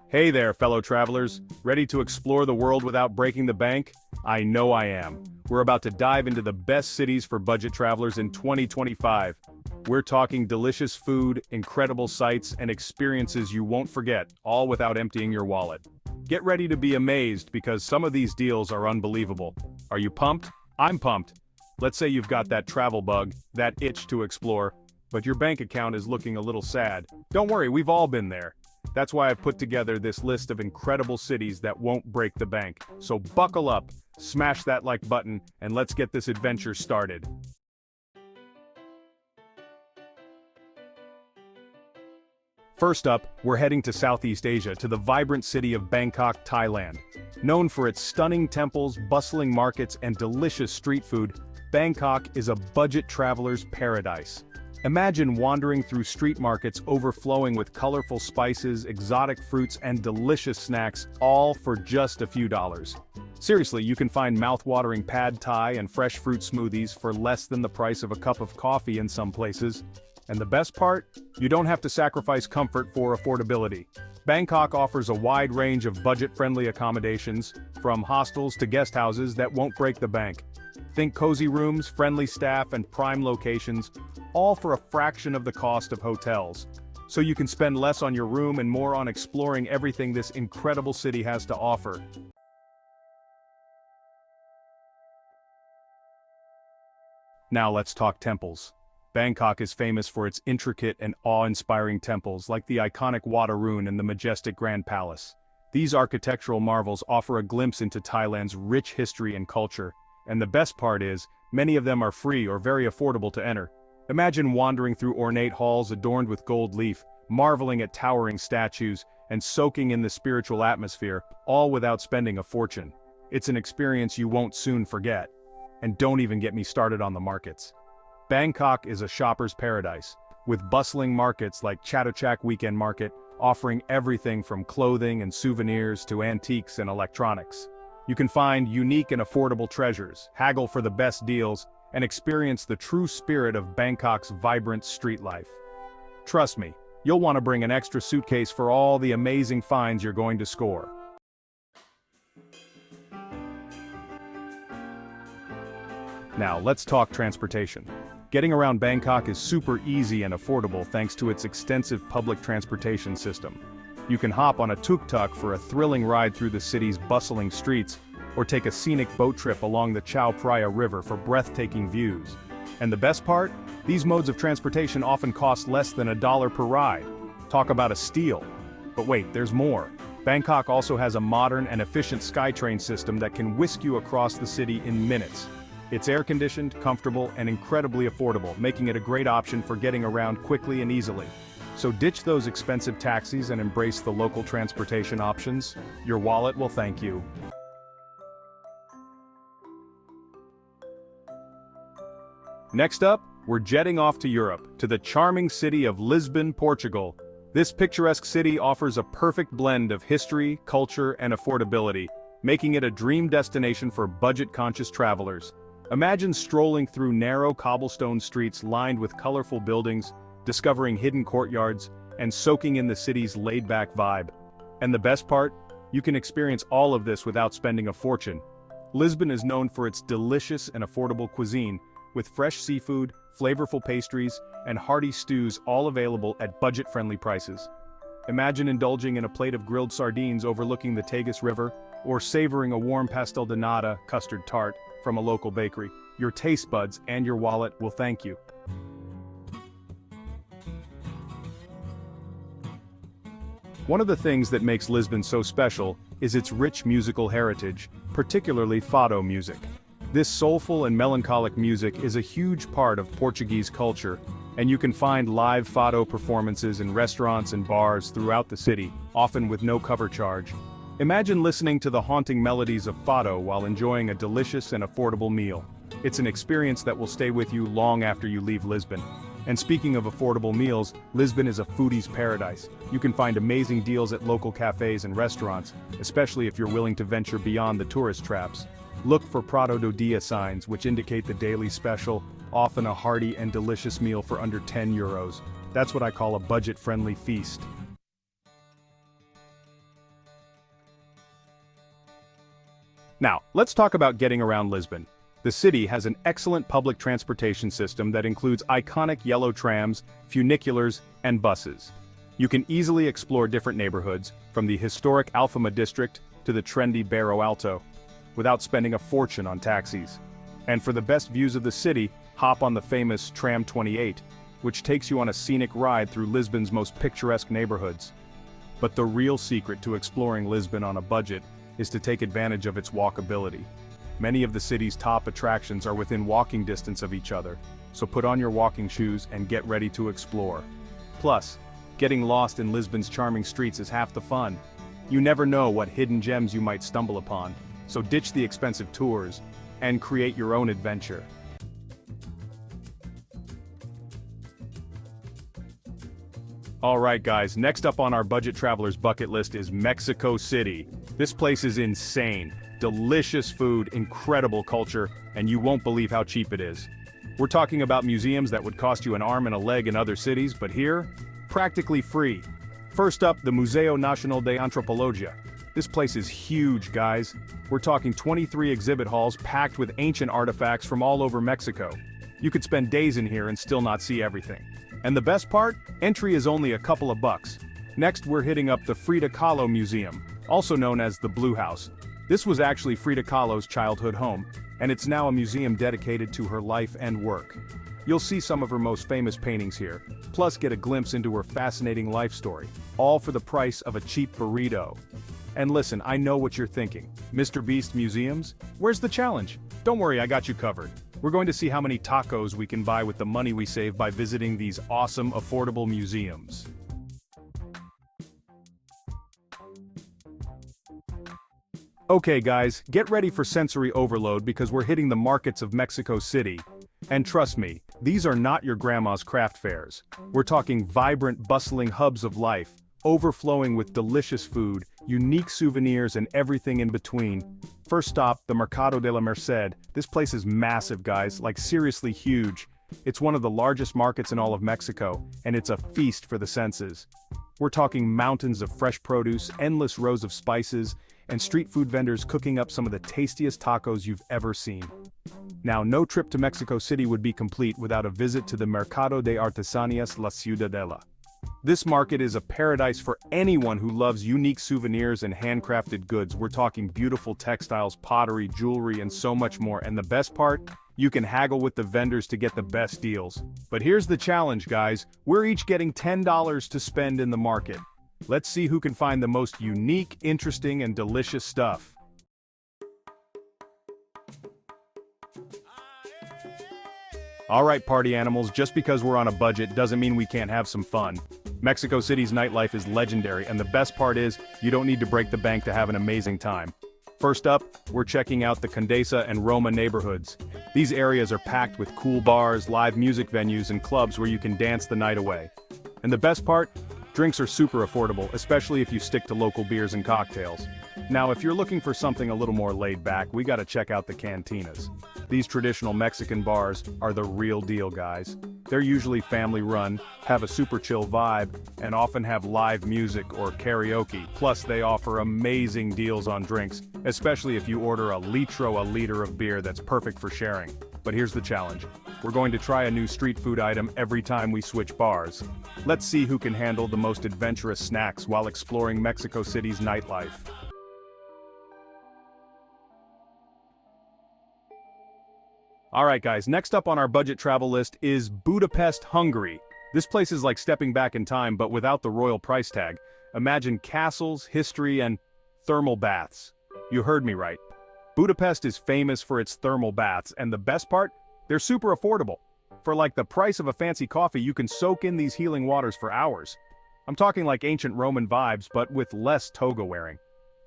Hey there, fellow travelers. Ready to explore the world without breaking the bank? I know I am. We're about to dive into the best cities for budget travelers in 2025. We're talking delicious food, incredible sights, and experiences you won't forget, all without emptying your wallet. Get ready to be amazed because some of these deals are unbelievable. Are you pumped? I'm pumped. Let's say you've got that travel bug, that itch to explore, but your bank account is looking a little sad. Don't worry, we've all been there. That's why I've put together this list of incredible cities that won't break the bank. So buckle up, smash that like button, and let's get this adventure started. First up, we're heading to Southeast Asia to the vibrant city of Bangkok, Thailand. Known for its stunning temples, bustling markets, and delicious street food, Bangkok is a budget traveler's paradise. Imagine wandering through street markets overflowing with colorful spices, exotic fruits, and delicious snacks, all for just a few dollars. Seriously, you can find mouth-watering pad thai and fresh fruit smoothies for less than the price of a cup of coffee in some places. And the best part? You don't have to sacrifice comfort for affordability. Bangkok offers a wide range of budget-friendly accommodations, from hostels to guest houses that won't break the bank. Think cozy rooms, friendly staff, and prime locations, all for a fraction of the cost of hotels. So you can spend less on your room and more on exploring everything this incredible city has to offer. Now let's talk temples. Bangkok is famous for its intricate and awe-inspiring temples like the iconic Wat Arun and the majestic Grand Palace. These architectural marvels offer a glimpse into Thailand's rich history and culture. And the best part is, many of them are free or very affordable to enter. Imagine wandering through ornate halls adorned with gold leaf, marveling at towering statues, and soaking in the spiritual atmosphere, all without spending a fortune. It's an experience you won't soon forget. And don't even get me started on the markets. Bangkok is a shopper's paradise, with bustling markets like Chatuchak Weekend Market, offering everything from clothing and souvenirs to antiques and electronics. You can find unique and affordable treasures, haggle for the best deals, and experience the true spirit of Bangkok's vibrant street life. Trust me, you'll want to bring an extra suitcase for all the amazing finds you're going to score. Now, let's talk transportation. Getting around Bangkok is super easy and affordable thanks to its extensive public transportation system. You can hop on a tuk-tuk for a thrilling ride through the city's bustling streets, or take a scenic boat trip along the Chao Phraya River for breathtaking views. And the best part? These modes of transportation often cost less than $1 per ride. Talk about a steal. But wait, there's more. Bangkok also has a modern and efficient SkyTrain system that can whisk you across the city in minutes. It's air-conditioned, comfortable, and incredibly affordable, making it a great option for getting around quickly and easily. So ditch those expensive taxis and embrace the local transportation options. Your wallet will thank you. Next up, we're jetting off to Europe, to the charming city of Lisbon, Portugal. This picturesque city offers a perfect blend of history, culture, and affordability, making it a dream destination for budget-conscious travelers. Imagine strolling through narrow cobblestone streets lined with colorful buildings, discovering hidden courtyards, and soaking in the city's laid-back vibe. And the best part? You can experience all of this without spending a fortune. Lisbon is known for its delicious and affordable cuisine, with fresh seafood, flavorful pastries, and hearty stews all available at budget-friendly prices. Imagine indulging in a plate of grilled sardines overlooking the Tagus River, or savoring a warm pastel de nata custard tart from a local bakery. Your taste buds and your wallet will thank you. One of the things that makes Lisbon so special is its rich musical heritage, particularly Fado music. This soulful and melancholic music is a huge part of Portuguese culture, and you can find live Fado performances in restaurants and bars throughout the city, often with no cover charge. Imagine listening to the haunting melodies of Fado while enjoying a delicious and affordable meal. It's an experience that will stay with you long after you leave Lisbon. And speaking of affordable meals, Lisbon is a foodie's paradise. You can find amazing deals at local cafes and restaurants, especially if you're willing to venture beyond the tourist traps. Look for Prato do Dia signs, which indicate the daily special, often a hearty and delicious meal for under €10. That's what I call a budget-friendly feast. Now, let's talk about getting around Lisbon. The city has an excellent public transportation system that includes iconic yellow trams, funiculars, and buses. You can easily explore different neighborhoods, from the historic Alfama district to the trendy Bairro Alto, without spending a fortune on taxis. And for the best views of the city, hop on the famous Tram-28, which takes you on a scenic ride through Lisbon's most picturesque neighborhoods. But the real secret to exploring Lisbon on a budget is to take advantage of its walkability. Many of the city's top attractions are within walking distance of each other, so put on your walking shoes and get ready to explore. Plus, getting lost in Lisbon's charming streets is half the fun. You never know what hidden gems you might stumble upon, so ditch the expensive tours and create your own adventure. Alright guys, next up on our budget traveler's bucket list is Mexico City. This place is insane. Delicious food, incredible culture, and you won't believe how cheap it is. We're talking about museums that would cost you an arm and a leg in other cities, but here, practically free. First up, the Museo Nacional de Antropología. This place is huge, guys. We're talking 23 exhibit halls packed with ancient artifacts from all over Mexico. You could spend days in here and still not see everything. And the best part? Entry is only a couple of bucks. Next, we're hitting up the Frida Kahlo Museum, also known as the Blue House. This was actually Frida Kahlo's childhood home, and it's now a museum dedicated to her life and work. You'll see some of her most famous paintings here, plus get a glimpse into her fascinating life story, all for the price of a cheap burrito. And listen, I know what you're thinking. Mr. Beast Museums? Where's the challenge? Don't worry, I got you covered. We're going to see how many tacos we can buy with the money we save by visiting these awesome, affordable museums. Okay guys, get ready for sensory overload because we're hitting the markets of Mexico City. And trust me, these are not your grandma's craft fairs. We're talking vibrant, bustling hubs of life, overflowing with delicious food, unique souvenirs and everything in between. First stop, the Mercado de la Merced. This place is massive guys, like seriously huge. It's one of the largest markets in all of Mexico, and it's a feast for the senses. We're talking mountains of fresh produce, endless rows of spices, and street food vendors cooking up some of the tastiest tacos you've ever seen. Now, no trip to Mexico City would be complete without a visit to the Mercado de Artesanías La Ciudadela. This market is a paradise for anyone who loves unique souvenirs and handcrafted goods. We're talking beautiful textiles, pottery, jewelry, and so much more. And the best part? You can haggle with the vendors to get the best deals. But here's the challenge, guys. We're each getting $10 to spend in the market. Let's see who can find the most unique, interesting, and delicious stuff. Alright party animals, just because we're on a budget doesn't mean we can't have some fun. Mexico City's nightlife is legendary, and the best part is, you don't need to break the bank to have an amazing time. First up, we're checking out the Condesa and Roma neighborhoods. These areas are packed with cool bars, live music venues, and clubs where you can dance the night away. And the best part? Drinks are super affordable, especially if you stick to local beers and cocktails. Now, if you're looking for something a little more laid back, we gotta check out the cantinas. These traditional Mexican bars are the real deal, guys. They're usually family-run, have a super chill vibe, and often have live music or karaoke. Plus, they offer amazing deals on drinks, especially if you order a liter of beer that's perfect for sharing. But here's the challenge. We're going to try a new street food item every time we switch bars. Let's see who can handle the most adventurous snacks while exploring Mexico City's nightlife. Alright guys, next up on our budget travel list is Budapest, Hungary. This place is like stepping back in time but without the royal price tag. Imagine castles, history, and thermal baths. You heard me right. Budapest is famous for its thermal baths, and the best part? They're super affordable. For like the price of a fancy coffee, you can soak in these healing waters for hours. I'm talking like ancient Roman vibes, but with less toga wearing.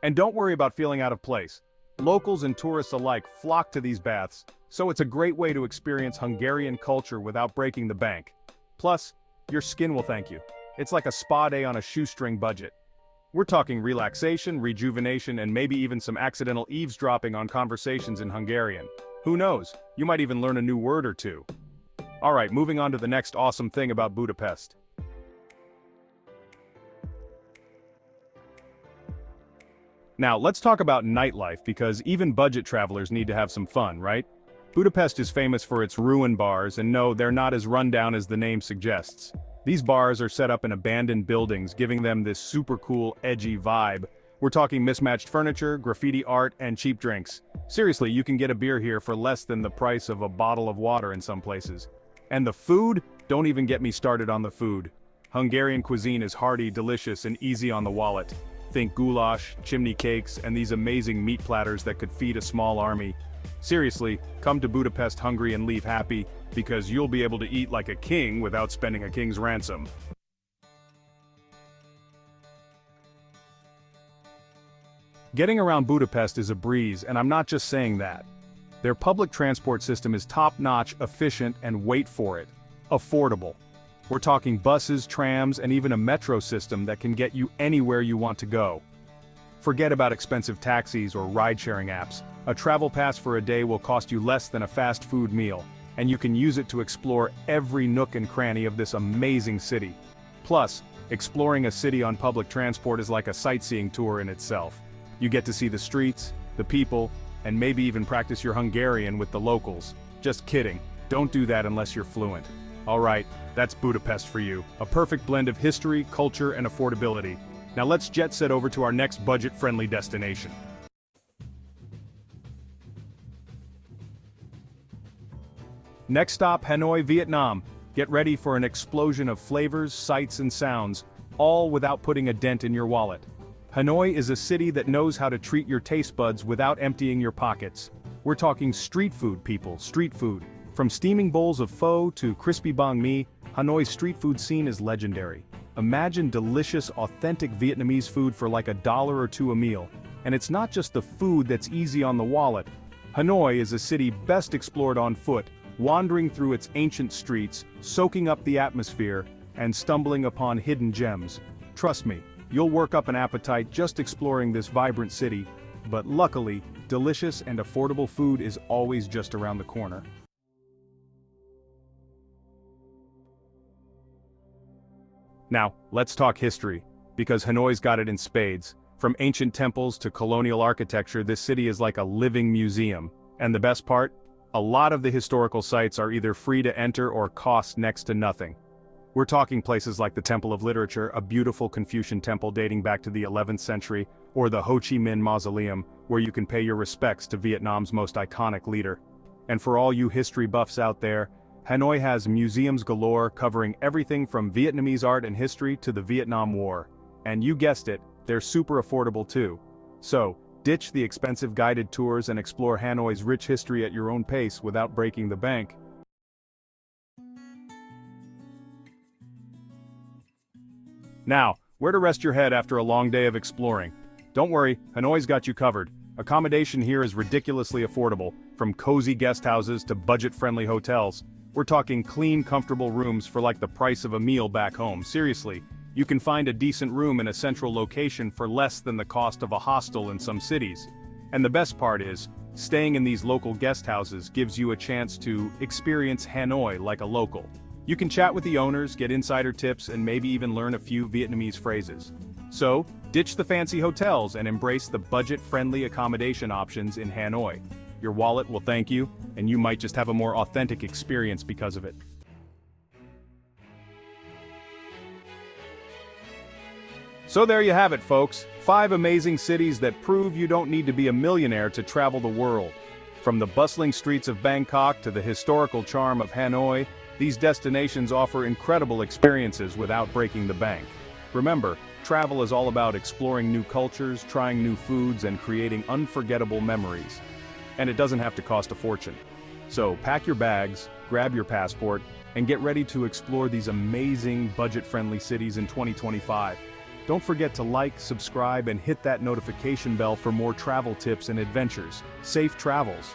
And don't worry about feeling out of place. Locals and tourists alike flock to these baths, so it's a great way to experience Hungarian culture without breaking the bank. Plus, your skin will thank you. It's like a spa day on a shoestring budget. We're talking relaxation, rejuvenation, and maybe even some accidental eavesdropping on conversations in Hungarian. Who knows? You might even learn a new word or two. Alright, moving on to the next awesome thing about Budapest. Now, let's talk about nightlife because even budget travelers need to have some fun, right? Budapest is famous for its ruin bars, and no, they're not as rundown as the name suggests. These bars are set up in abandoned buildings, giving them this super cool, edgy vibe. We're talking mismatched furniture, graffiti art, and cheap drinks. Seriously, you can get a beer here for less than the price of a bottle of water in some places. And the food? Don't even get me started on the food. Hungarian cuisine is hearty, delicious, and easy on the wallet. Think goulash, chimney cakes, and these amazing meat platters that could feed a small army. Seriously, come to Budapest hungry and leave happy, because you'll be able to eat like a king without spending a king's ransom. Getting around Budapest is a breeze, and I'm not just saying that. Their public transport system is top-notch, efficient, and wait for it, affordable. We're talking buses, trams, and even a metro system that can get you anywhere you want to go. Forget about expensive taxis or ride-sharing apps. A travel pass for a day will cost you less than a fast food meal, and you can use it to explore every nook and cranny of this amazing city. Plus, exploring a city on public transport is like a sightseeing tour in itself. You get to see the streets, the people, and maybe even practice your Hungarian with the locals. Just kidding, don't do that unless you're fluent. Alright, that's Budapest for you. A perfect blend of history, culture, and affordability. Now let's jet set over to our next budget-friendly destination. Next stop, Hanoi, Vietnam. Get ready for an explosion of flavors, sights, and sounds, all without putting a dent in your wallet. Hanoi is a city that knows how to treat your taste buds without emptying your pockets. We're talking street food, people, street food. From steaming bowls of pho to crispy banh mi, Hanoi's street food scene is legendary. Imagine delicious, authentic Vietnamese food for like $1 or $2 a meal. And it's not just the food that's easy on the wallet. Hanoi is a city best explored on foot, wandering through its ancient streets, soaking up the atmosphere, and stumbling upon hidden gems. Trust me, you'll work up an appetite just exploring this vibrant city, but luckily, delicious and affordable food is always just around the corner. Now, let's talk history, because Hanoi's got it in spades. From ancient temples to colonial architecture, this city is like a living museum. And the best part? A lot of the historical sites are either free to enter or cost next to nothing. We're talking places like the Temple of Literature, a beautiful Confucian temple dating back to the 11th century, or the Ho Chi Minh Mausoleum, where you can pay your respects to Vietnam's most iconic leader. And for all you history buffs out there, Hanoi has museums galore covering everything from Vietnamese art and history to the Vietnam War. And you guessed it, they're super affordable too. So, ditch the expensive guided tours and explore Hanoi's rich history at your own pace without breaking the bank. Now, where to rest your head after a long day of exploring? Don't worry, Hanoi's got you covered. Accommodation here is ridiculously affordable, from cozy guest houses to budget-friendly hotels. We're talking clean, comfortable rooms for like the price of a meal back home. Seriously, you can find a decent room in a central location for less than the cost of a hostel in some cities. And the best part is, staying in these local guest houses gives you a chance to experience Hanoi like a local. You can chat with the owners, get insider tips, and maybe even learn a few Vietnamese phrases. So, ditch the fancy hotels and embrace the budget-friendly accommodation options in Hanoi. Your wallet will thank you, and you might just have a more authentic experience because of it. So there you have it, folks. 5 amazing cities that prove you don't need to be a millionaire to travel the world. From the bustling streets of Bangkok to the historical charm of Hanoi, these destinations offer incredible experiences without breaking the bank. Remember, travel is all about exploring new cultures, trying new foods, and creating unforgettable memories. And it doesn't have to cost a fortune. So pack your bags, grab your passport, and get ready to explore these amazing budget-friendly cities in 2025. Don't forget to like, subscribe, and hit that notification bell for more travel tips and adventures. Safe travels!